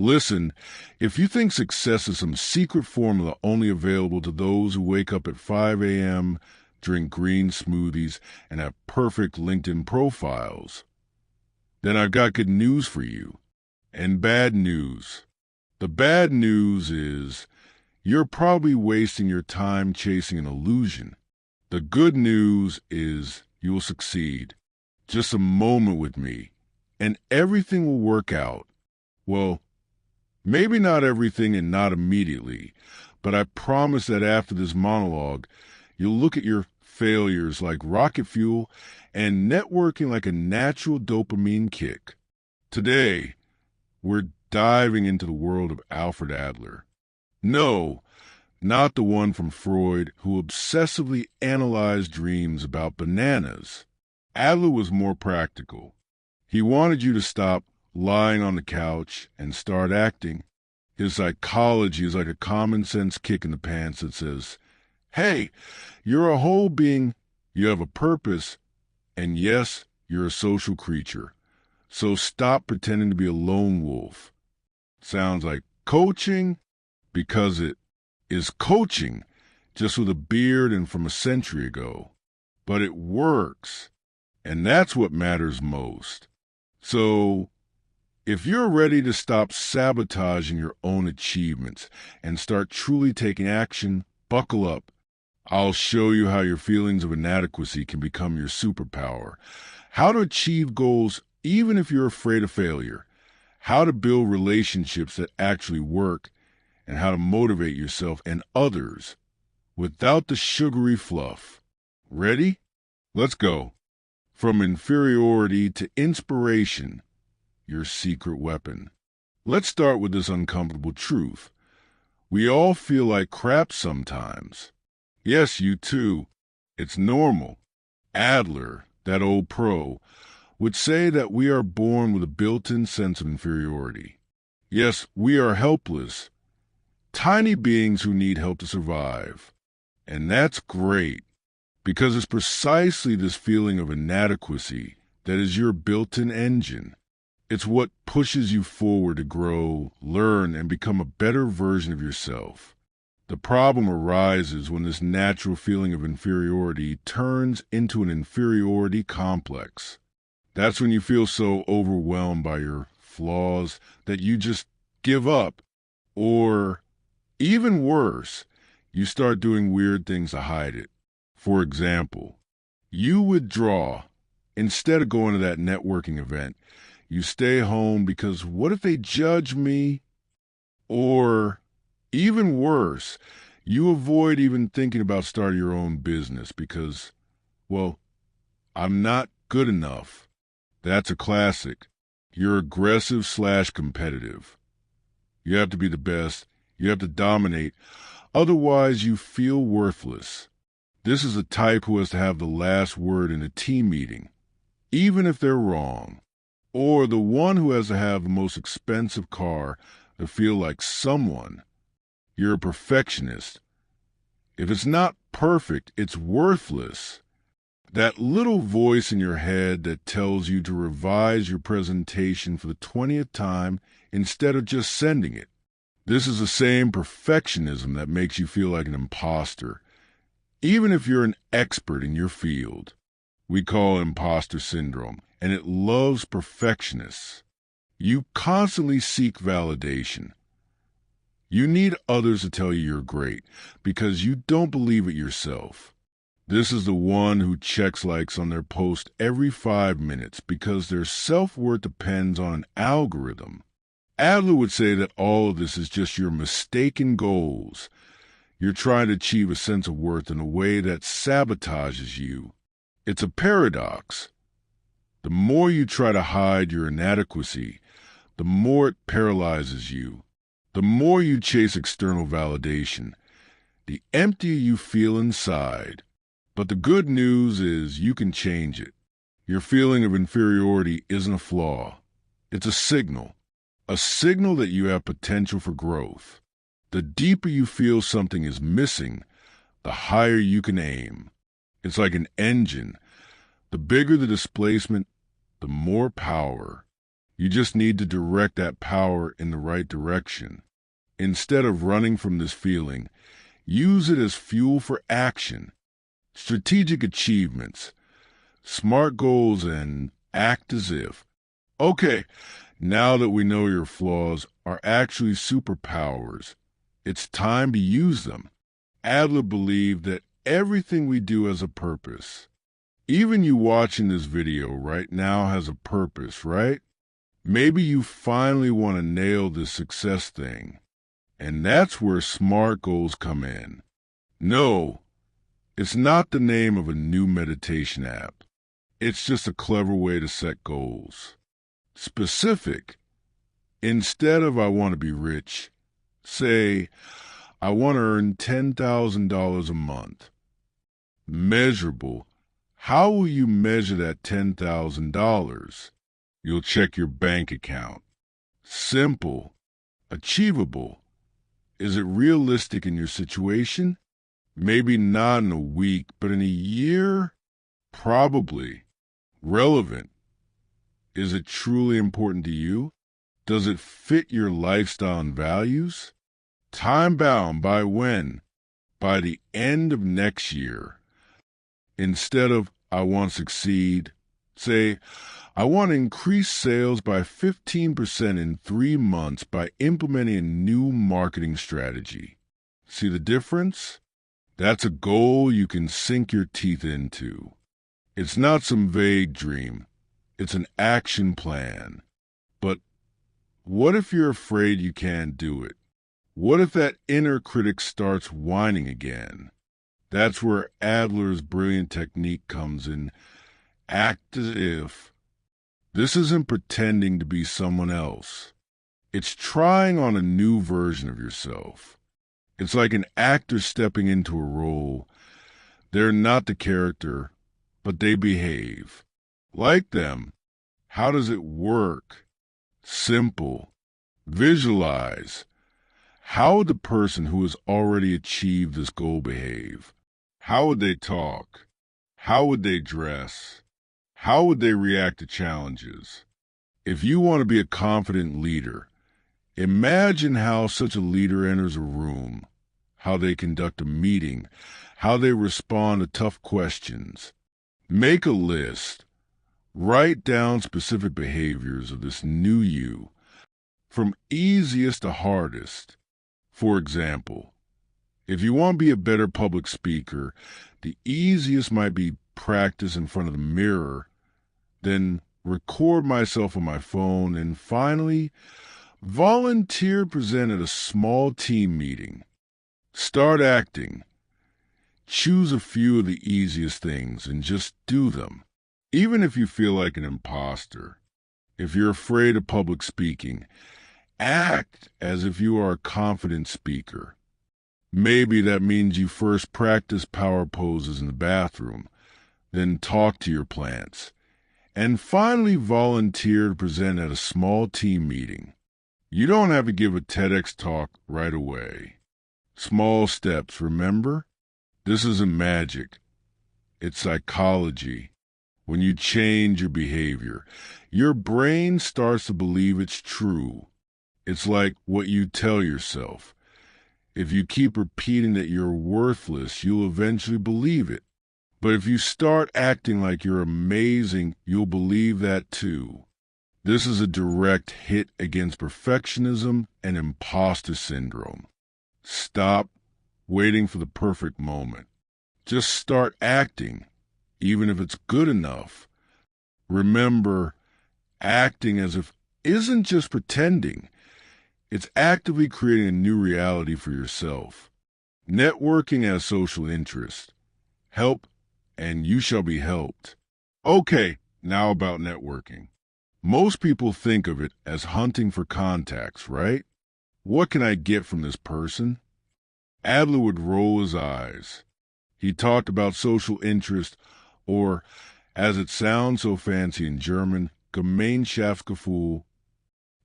Listen, if you think success is some secret formula only available to those who wake up at 5 a.m., drink green smoothies, and have perfect LinkedIn profiles, then I've got good news for you. And bad news. The bad news is you're probably wasting your time chasing an illusion. The good news is you will succeed. Just a moment with me, and everything will work out. Well, maybe not everything and not immediately, but I promise that after this monologue, you'll look at your failures like rocket fuel and networking like a natural dopamine kick. Today, we're diving into the world of Alfred Adler. No, not the one from Freud who obsessively analyzed dreams about bananas. Adler was more practical. He wanted you to stop lying on the couch and start acting. His psychology is like a common sense kick in the pants that says, hey, you're a whole being, you have a purpose, and yes, you're a social creature. So stop pretending to be a lone wolf. Sounds like coaching because it is coaching, just with a beard and from a century ago. But it works, and that's what matters most. So, if you're ready to stop sabotaging your own achievements and start truly taking action, buckle up. I'll show you how your feelings of inadequacy can become your superpower, how to achieve goals even if you're afraid of failure, how to build relationships that actually work, and how to motivate yourself and others without the sugary fluff. Ready? Let's go. From inferiority to inspiration, your secret weapon. Let's start with this uncomfortable truth. We all feel like crap sometimes. Yes, you too. It's normal. Adler, that old pro, would say that we are born with a built-in sense of inferiority. Yes, we are helpless, tiny beings who need help to survive. And that's great, because it's precisely this feeling of inadequacy that is your built-in engine. It's what pushes you forward to grow, learn, and become a better version of yourself. The problem arises when this natural feeling of inferiority turns into an inferiority complex. That's when you feel so overwhelmed by your flaws that you just give up. Or, even worse, you start doing weird things to hide it. For example, you withdraw. Instead of going to that networking event, you stay home because what if they judge me? Or, even worse, you avoid even thinking about starting your own business because, well, I'm not good enough. That's a classic. You're aggressive/competitive. You have to be the best. You have to dominate. Otherwise, you feel worthless. This is a type who has to have the last word in a team meeting, even if they're wrong. Or the one who has to have the most expensive car to feel like someone. You're a perfectionist. If it's not perfect, it's worthless. That little voice in your head that tells you to revise your presentation for the 20th time instead of just sending it. This is the same perfectionism that makes you feel like an imposter, even if you're an expert in your field. We call it imposter syndrome, and it loves perfectionists. You constantly seek validation. You need others to tell you you're great because you don't believe it yourself. This is the one who checks likes on their post every 5 minutes because their self-worth depends on an algorithm. Adler would say that all of this is just your mistaken goals. You're trying to achieve a sense of worth in a way that sabotages you. It's a paradox. The more you try to hide your inadequacy, the more it paralyzes you. The more you chase external validation, the emptier you feel inside. But the good news is you can change it. Your feeling of inferiority isn't a flaw. It's a signal that you have potential for growth. The deeper you feel something is missing, the higher you can aim. It's like an engine. The bigger the displacement, the more power. You just need to direct that power in the right direction. Instead of running from this feeling, use it as fuel for action, strategic achievements, smart goals, and act as if. Okay, now that we know your flaws are actually superpowers, it's time to use them. Adler believed that everything we do has a purpose. Even you watching this video right now has a purpose, right? Maybe you finally want to nail this success thing. And that's where SMART goals come in. No, it's not the name of a new meditation app. It's just a clever way to set goals. Specific. Instead of I want to be rich, say I want to earn $10,000 a month. Measurable. How will you measure that $10,000? You'll check your bank account. Simple. Achievable. Is it realistic in your situation? Maybe not in a week, but in a year? Probably. Relevant. Is it truly important to you? Does it fit your lifestyle and values? Time-bound by when? By the end of next year. Instead of, I want to succeed, say, I want to increase sales by 15% in 3 months by implementing a new marketing strategy. See the difference? That's a goal you can sink your teeth into. It's not some vague dream. It's an action plan. But what if you're afraid you can't do it? What if that inner critic starts whining again? That's where Adler's brilliant technique comes in. Act as if. This isn't pretending to be someone else. It's trying on a new version of yourself. It's like an actor stepping into a role. They're not the character, but they behave. Like them. How does it work? Simple. Visualize. How would the person who has already achieved this goal behave? How would they talk? How would they dress? How would they react to challenges? If you want to be a confident leader, imagine how such a leader enters a room, how they conduct a meeting, how they respond to tough questions. Make a list. Write down specific behaviors of this new you, from easiest to hardest. For example, if you want to be a better public speaker, the easiest might be practice in front of the mirror, then record myself on my phone, and finally, volunteer to present at a small team meeting. Start acting. Choose a few of the easiest things and just do them. Even if you feel like an imposter, if you're afraid of public speaking, act as if you are a confident speaker. Maybe that means you first practice power poses in the bathroom, then talk to your plants, and finally volunteer to present at a small team meeting. You don't have to give a TEDx talk right away. Small steps, remember? This isn't magic. It's psychology. When you change your behavior, your brain starts to believe it's true. It's like what you tell yourself. If you keep repeating that you're worthless, you'll eventually believe it. But if you start acting like you're amazing, you'll believe that too. This is a direct hit against perfectionism and imposter syndrome. Stop waiting for the perfect moment. Just start acting, even if it's good enough. Remember, acting as if isn't just pretending. It's actively creating a new reality for yourself. Networking as social interest. Help, and you shall be helped. Okay, now about networking. Most people think of it as hunting for contacts, right? What can I get from this person? Adler would roll his eyes. He talked about social interest, or, as it sounds so fancy in German, Gemeinschaftsgefühl.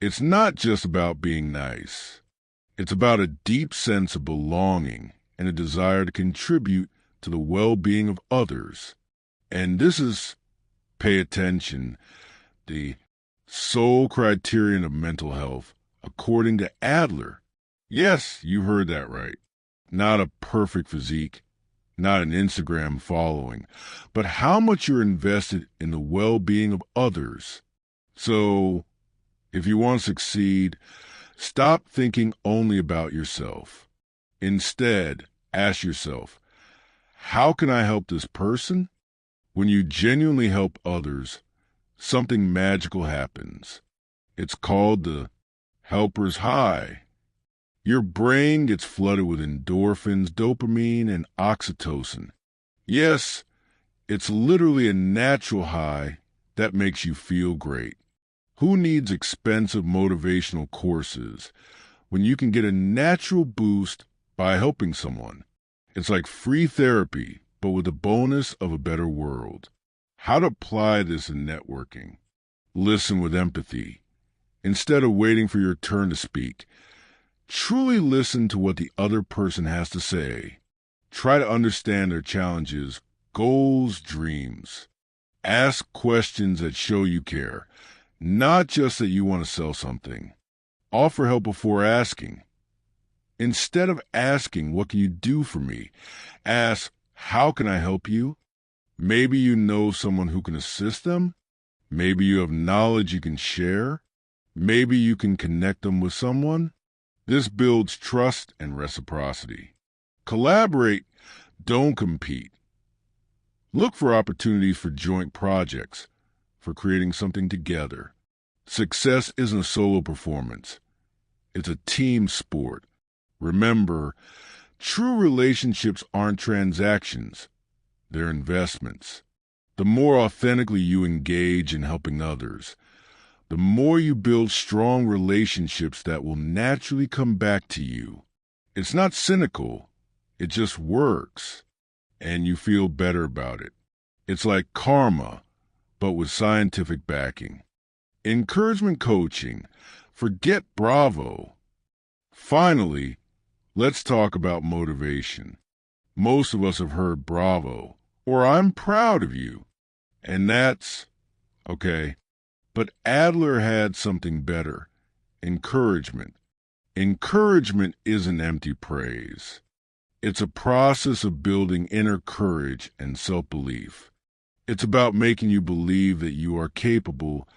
It's not just about being nice. It's about a deep sense of belonging and a desire to contribute to the well-being of others. And this is, pay attention, the sole criterion of mental health, according to Adler. Yes, you heard that right. Not a perfect physique, not an Instagram following, but how much you're invested in the well-being of others. So, if you want to succeed, stop thinking only about yourself. Instead, ask yourself, how can I help this person? When you genuinely help others, something magical happens. It's called the helper's high. Your brain gets flooded with endorphins, dopamine, and oxytocin. Yes, it's literally a natural high that makes you feel great. Who needs expensive motivational courses when you can get a natural boost by helping someone? It's like free therapy, but with the bonus of a better world. How to apply this in networking? Listen with empathy. Instead of waiting for your turn to speak, truly listen to what the other person has to say. Try to understand their challenges, goals, dreams. Ask questions that show you care, not just that you want to sell something. Offer help before asking. Instead of asking, what can you do for me? Ask, how can I help you? Maybe you know someone who can assist them. Maybe you have knowledge you can share. Maybe you can connect them with someone. This builds trust and reciprocity. Collaborate, don't compete. Look for opportunities for joint projects, for creating something together. Success isn't a solo performance. It's a team sport. Remember, true relationships aren't transactions. They're investments. The more authentically you engage in helping others, the more you build strong relationships that will naturally come back to you. It's not cynical. It just works, and you feel better about it. It's like karma, but with scientific backing. Encouragement coaching. Forget bravo. Finally, let's talk about motivation. Most of us have heard bravo, or I'm proud of you. And that's okay. But Adler had something better. Encouragement. Encouragement isn't empty praise. It's a process of building inner courage and self-belief. It's about making you believe that you are capable,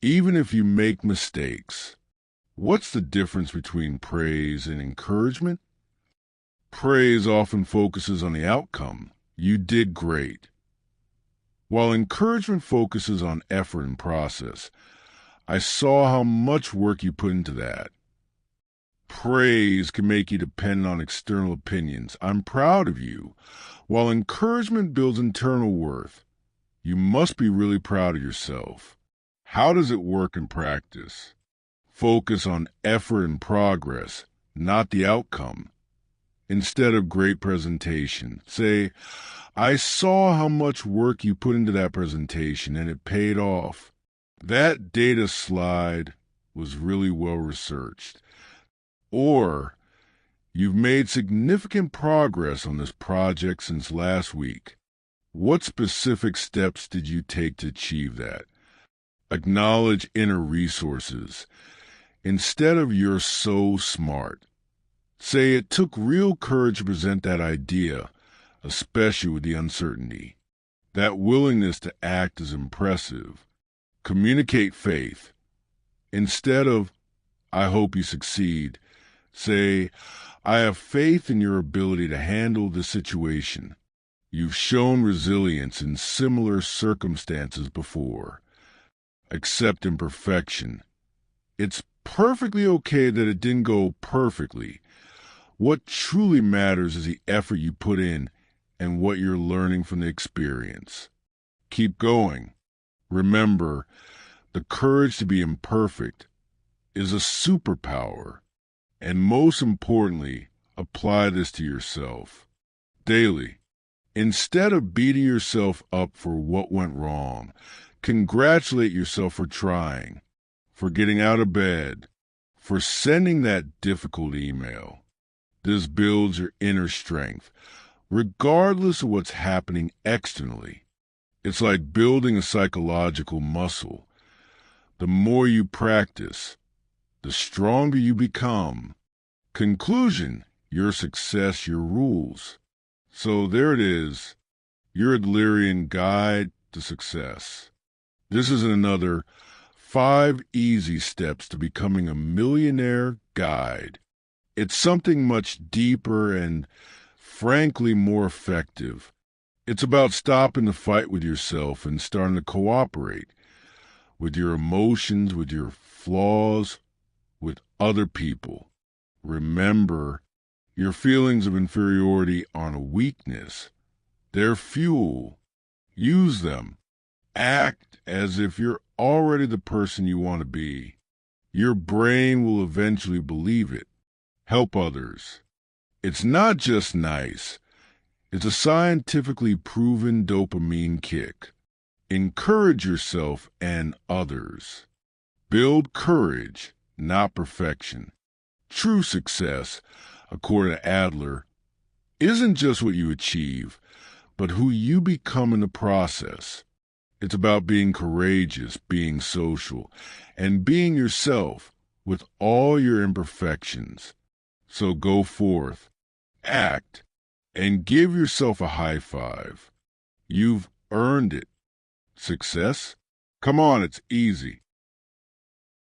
even if you make mistakes. What's the difference between praise and encouragement? Praise often focuses on the outcome. You did great. While encouragement focuses on effort and process, I saw how much work you put into that. Praise can make you dependent on external opinions. I'm proud of you. While encouragement builds internal worth, you must be really proud of yourself. How does it work in practice? Focus on effort and progress, not the outcome. Instead of great presentation, say, I saw how much work you put into that presentation and it paid off. That data slide was really well researched. Or, you've made significant progress on this project since last week. What specific steps did you take to achieve that? Acknowledge inner resources. Instead of you're so smart, say it took real courage to present that idea, especially with the uncertainty. That willingness to act is impressive. Communicate faith. Instead of, I hope you succeed, say, I have faith in your ability to handle the situation. You've shown resilience in similar circumstances before. Accept imperfection. It's perfectly okay that it didn't go perfectly. What truly matters is the effort you put in and what you're learning from the experience. Keep going. Remember, the courage to be imperfect is a superpower. And most importantly, apply this to yourself. Daily. Instead of beating yourself up for what went wrong, congratulate yourself for trying, for getting out of bed, for sending that difficult email. This builds your inner strength, regardless of what's happening externally. It's like building a psychological muscle. The more you practice, the stronger you become. Conclusion, your success, your rules. So there it is, your Adlerian guide to success. This is another 5 easy steps to becoming a millionaire guide. It's something much deeper and, frankly, more effective. It's about stopping the fight with yourself and starting to cooperate with your emotions, with your flaws, with other people. Remember, your feelings of inferiority aren't a weakness. They're fuel. Use them. Act as if you're already the person you want to be. Your brain will eventually believe it. Help others. It's not just nice. It's a scientifically proven dopamine kick. Encourage yourself and others. Build courage, not perfection. True success, according to Adler, isn't just what you achieve, but who you become in the process. It's about being courageous, being social, and being yourself with all your imperfections. So go forth, act, and give yourself a high five. You've earned it. Success? Come on, it's easy.